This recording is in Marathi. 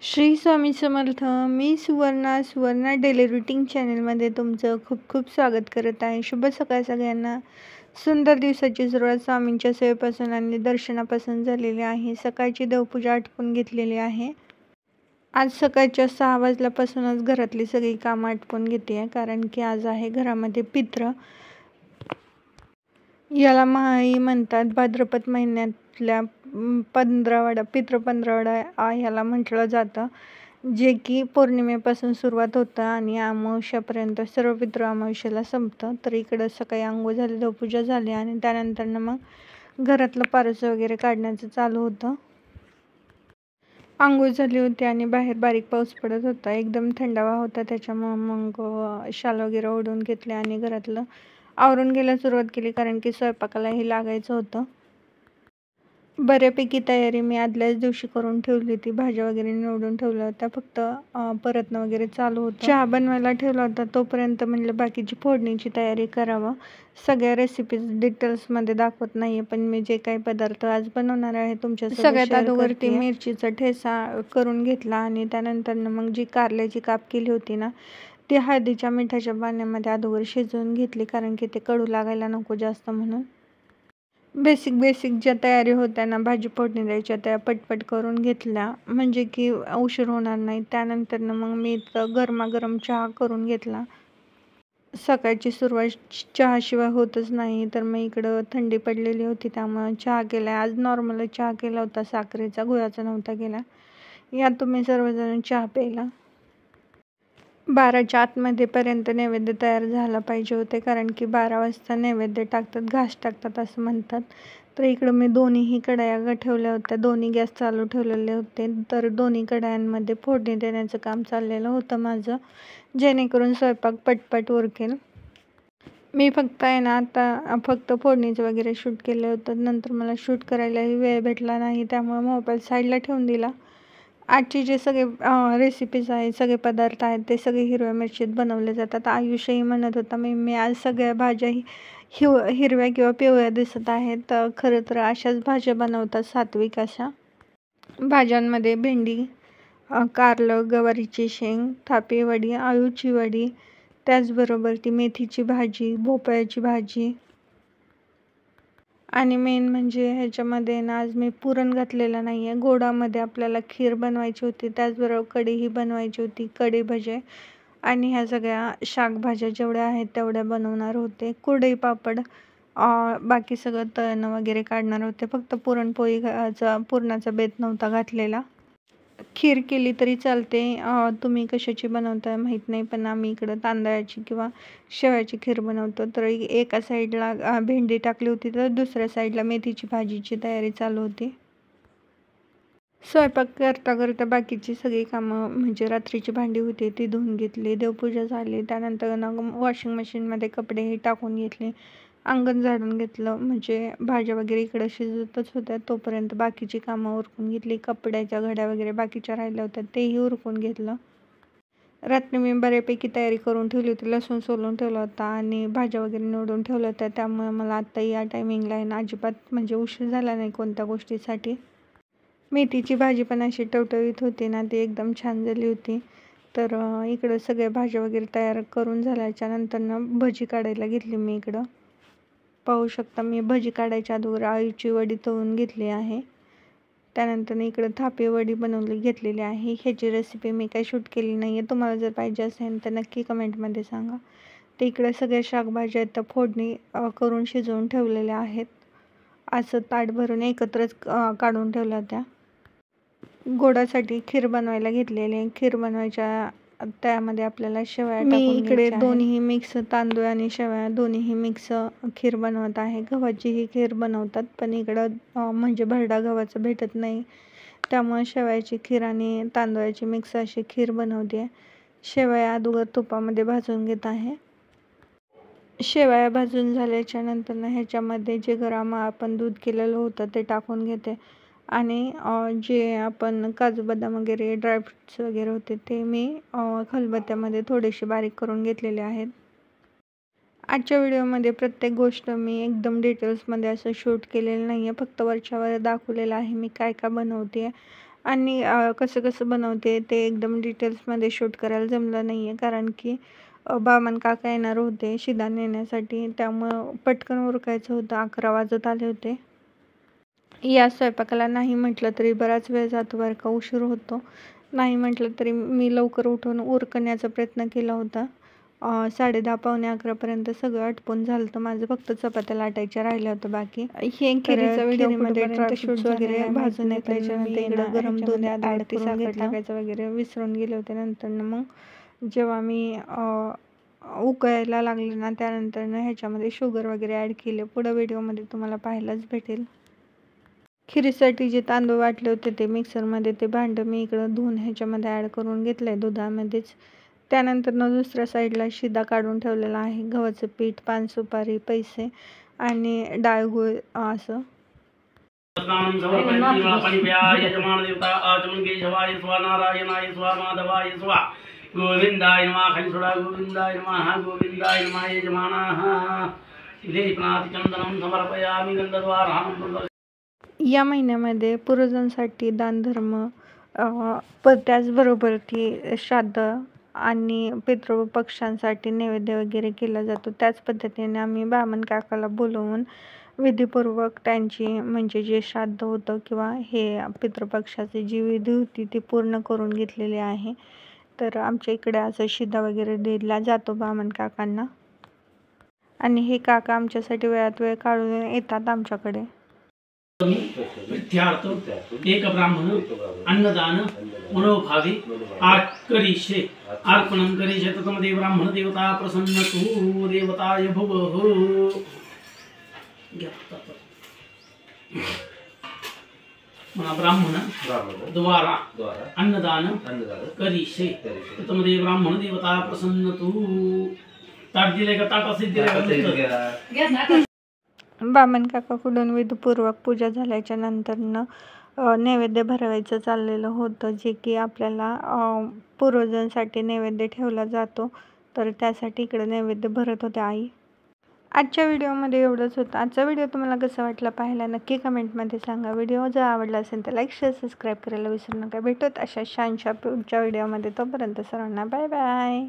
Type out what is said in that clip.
श्री स्वामी समर्थ. मी सुवर्णा डेली रुटीन चॅनलमध्ये तुमचं खूप खूप स्वागत करत आहे. शुभ सकाळ सगळ्यांना. सुंदर दिवसाची सुरुवात स्वामींच्या सेवेपासून आणि दर्शनापासून झालेली आहे. सकाळची देवपूजा आटपून घेतलेली आहे. आज सकाळच्या 6 वाजल्यापासूनच घरातली सगळी कामं आटपून घेते आहे, कारण की आज आहे घरामध्ये पित्र. याला महाई म्हणतात. भाद्रपद महिन्यातल्या पितृ पंधरवडा ह्याला म्हटलं जातं, जे की पौर्णिमेपासून सुरुवात होतं आणि अमावस्यापर्यंत सर्व पितृ अमावस्येला संपतं. तर इकडं सकाळी आंघोळ झाली, देवपूजा झाली आणि त्यानंतर मग घरातलं पारस वगैरे काढण्याचं चालू होतं. आंघोळ झाली होती आणि बाहेर बारीक पाऊस पडत होता. एकदम थंडावा होता, त्याच्यामुळं मग शाल वगैरे ओढून घेतले आणि घरातलं आवरून घ्यायला सुरुवात केली, कारण की स्वयंपाकालाही लागायचं होतं. बऱ्यापैकी तयारी मी आदल्याच दिवशी करून ठेवली होती. भाज्या वगैरे निवडून ठेवल्या होत्या, फक्त परतणं वगैरे चालू होतं. चहा बनवायला ठेवला होता, तोपर्यंत म्हणलं बाकीची फोडणीची तयारी करावं. सगळ्या रेसिपीज डिटेल्समध्ये दाखवत नाही आहे, पण मी जे काही पदार्थ आज बनवणार आहे तुमच्यासोबत सगळ्यात अगोदर मिरचीचा ठेचा करून घेतला आणि त्यानंतर मग जी कारल्याची काप केली होती ना, ती हळदीच्या मिठाच्या पाण्यामध्ये अगोदर शिजवून घेतली, कारण की ते कडू लागायला नको जास्त म्हणून. बेसिक ज्या तयारी होत्या ना भाजी फोडणी द्यायच्या, त्या पटपट करून घेतल्या, म्हणजे की उशीर होणार नाही. त्यानंतर मग मी इथं गरमागरम चहा करून घेतला. सकाळची सुरुवात चहाशिवाय होतच नाही, तर मग इकडं थंडी पडलेली होती, त्यामुळं चहा केला. आज नॉर्मल चहा केला होता, साखरेचा, गुळाचा नव्हता केला. या तुम्ही सर्वजण चहा प्यायला. 12च्या आतमध्ये पर्यंत नैवेद्य तयार झाला पाहिजे होते, कारण की 12 वाजता नैवेद्य टाकतात, घास टाकतात असं म्हणतात. तर इकडं मी दोन्हीही कढया ठेवल्या होत्या, दोन्ही गॅस चालू ठेवलेले होते. तर दोन्ही कढयांमध्ये फोडणी देण्याचं काम चाललेलं होतं माझं, जेणेकरून स्वयंपाक पटपट उरकेल. मी फक्त आता फोडणीचं वगैरे शूट केलं होतं. नंतर मला शूट करायलाही वेळ भेटला नाही, त्यामुळे मोबाईल साईडला ठेवून दिला. आजचे जे सगळे रेसिपीज आहेत, सगळे पदार्थ आहेत, ते सगळे हिरव्या मिरचीत बनवले जातात. आयुष्यही म्हणत होता मी आज सगळ्या भाज्याही हिरव्या किंवा पिवळ्या दिसत आहेत. खरं तर अशाच भाज्या बनवतात, सात्विक अशा. भाज्यांमध्ये भेंडी, कारलं, गवारीची शेंग, थापी वडी, आळूची वडी, त्याचबरोबर ती मेथीची भाजी, भोपळ्याची भाजी आणि मेन म्हणजे ह्याच्यामध्ये ना आज मी पुरण घातलेलं नाही आहे. गोडामध्ये आपल्याला खीर बनवायची होती, त्याचबरोबर कढीही बनवायची होती, कढी भजे आणि ह्या सगळ्या शाकभाज्या जेवढ्या आहेत तेवढ्या बनवणार होते. कुरडई पापड, बाकी सगळं तळणं वगैरे काढणार होते. फक्त पुरणाचा बेत नव्हता घातलेला. खीर केली तरी चालते, तुम्ही कशाची बनवताय माहीत नाही, पण आम्ही इकडं तांदळाची किंवा शेवयाची खीर बनवतो. तर एका साईडला भेंडी टाकली होती, तर दुसऱ्या साईडला मेथीची भाजीची तयारी चालू होती. स्वयंपाक करता करता बाकीची सगळी कामं, म्हणजे रात्रीची भांडी होती ती धुवून घेतली, देवपूजा झाली, त्यानंतर वॉशिंग मशीनमध्ये कपडेही टाकून घेतले, अंगण झाडून घेतलं, म्हणजे भाज्या वगैरे इकडं शिजतच होत्या, तोपर्यंत बाकीची कामं उरकून घेतली. कपड्याच्या घड्या वगैरे बाकीच्या राहिल्या होत्या, तेही उरकून घेतलं. रात्री मी बऱ्यापैकी तयारी करून ठेवली होती, लसूण सोलून ठेवला होता आणि भाज्या वगैरे निवडून ठेवल्या होत्या, त्यामुळे मला आत्ता या टायमिंगला आहे ना अजिबात म्हणजे उशीर झाला नाही कोणत्या गोष्टीसाठी. मेथीची भाजी पण अशी टवटवीत होती ना, ती एकदम छान झाली होती. तर इकडं सगळ्या भाज्या वगैरे तयार करून झाल्याच्या नंतर भजी काढायला घेतली मी. इकडं पाहू शकता, मी भजी काढायच्या अगोदर आळूची वडी तळून घेतली आहे. त्यानंतर इकडं थापी वडी घेतलेली आहे. ह्याची रेसिपी मी काही शूट केली नाही आहे. तुम्हाला जर पाहिजे असेल तर नक्की कमेंटमध्ये सांगा. ते इकडे सगळ्या शाकभाज्या त्या फोडणी करून शिजवून ठेवलेल्या आहेत. असं ताट भरून एकत्रच काढून ठेवल्या होत्या. गोडासाठी खीर बनवायला घेतलेली आहे. खीर बनवायच्या त्यामध्ये आपल्याला शेवया टाकून घ्यायच्या आहेत. मी इकडे दोन्ही मिक्स तांदूळ आणि शेवया दोन्हीही मिक्स खीर बनवत आहे. गव्हाचीही खीर बनवतात, पण इकडं म्हणजे भरडा गव्हाचं भेटत नाही, त्यामुळे शेवयाची खीर आणि तांदूळाची मिक्स अशी खीर बनवते आहे. शेवया अगोदर तुपामध्ये भाजून घेत आहे. शेवया भाजून झाल्याच्या नंतर ह्याच्यामध्ये जे गरम आपण दूध केलेलं होतं ते टाकून घेते आणि जे आपण काजू बदाम वगैरे ड्रायफ्रुट्स वगैरे होते ते मी खलबत्त्यामध्ये थोडेसे बारीक करून घेतलेले आहेत. आजच्या व्हिडिओमध्ये प्रत्येक गोष्ट मी एकदम डिटेल्समध्ये असं शूट केलेलं नाही आहे, फक्त वरच्यावर दाखवलेलं आहे मी काय बनवते आणि कसं कसं बनवते ते एकदम डिटेल्समध्ये शूट करायला जमलं नाही आहे, कारण की बामण काका येणार होते शिदा नेण्यासाठी, त्यामुळं पटकन उरकायचं होतं. 11 वाजत आले होते. या स्वयंपाकाला नाही म्हटलं तरी बराच वेळ जातो बरं का, उशीर होतो. नाही म्हटलं तरी मी लवकर उठून उरकण्याचा प्रयत्न केला होता. 10:30 पावणे 11पर्यंत सगळं आटपून झालं होतं माझं, फक्त चपात्या लाटायच्या राहिल्या होत्या बाकी. हे खिरीमध्ये ड्रायफ्रुट्स वगैरे भाजून त्याच्यानंतर इकडं गरम दूध ॲड करून टाकायचं वगैरे विसरून गेले होते. नंतर मग जेव्हा मी उकळायला लागले ना, त्यानंतर ह्याच्यामध्ये शुगर वगैरे ॲड केले. पुढं व्हिडिओमध्ये तुम्हाला पाहायलाच भेटेल. खिरीसाठी जे तांदूळ वाटले होते ते मिक्सरमध्ये ते भांडं मी इकडं धुवून ह्याच्यामध्ये ॲड करून घेतलं आहे दुधामध्येच. त्यानंतर दुसऱ्या साईडला शिदा काढून ठेवलेला आहे. गव्हाचं पीठ, पान सुपारी, पैसे आणि डाळगुळ असं. गोविंदाय नमः. खाली सोडा. गोविंदाय नमः. गोविंदाय नमः. यजमानः चंदनम समर्पयामि गंधद्वारां. या महिन्यामध्ये पूर्वजांसाठी दानधर्म, त्याचबरोबर की श्राद्ध आणि पितृपक्षांसाठी नैवेद्य वगैरे केला जातो. त्याच पद्धतीने आम्ही बामण काकाला बोलवून विधीपूर्वक त्यांची म्हणजे जे श्राद्ध होतं किंवा हे पितृपक्षाची जी विधी होती ती पूर्ण करून घेतलेली आहे. तर आमच्या इकडे असं शिदा वगैरे दिला जातो बामण काकांना, आणि हे काका आमच्यासाठी वेळात वेळ काढून येतात आमच्याकडे. एक ब्राह्मण अन्नदान मनोभावी करिष्ये अर्पणं करिष्ये तत्मध्ये ब्राह्मण देवता प्रसन्न तू देवताय भुवः. ब्राह्मण द्वारा अन्नदान करिष्ये तत्मध्ये ब्राह्मण देवता प्रसन्न तू. ताट दिले का? ताट असेल दिले. बामण काकाकडून विधीपूर्वक पूजा झाल्याच्या नंतरनं नैवेद्य भरवायचं चाललेलं होतं, जे की आपल्याला पूर्वजांसाठी नैवेद्य ठेवला जातो. तर त्यासाठी इकडे नैवेद्य भरत होते आई. आजच्या व्हिडिओमध्ये एवढंच होतं. आजचा व्हिडिओ तुम्हाला कसा वाटला पाहायला नक्की कमेंटमध्ये सांगा. व्हिडिओ जर आवडला असेल तर लाईक, शेअर, सबस्क्राईब करायला विसरू नका. भेटूत अशा छानशा पुढच्या व्हिडिओमध्ये. तोपर्यंत सर्वांना बाय बाय.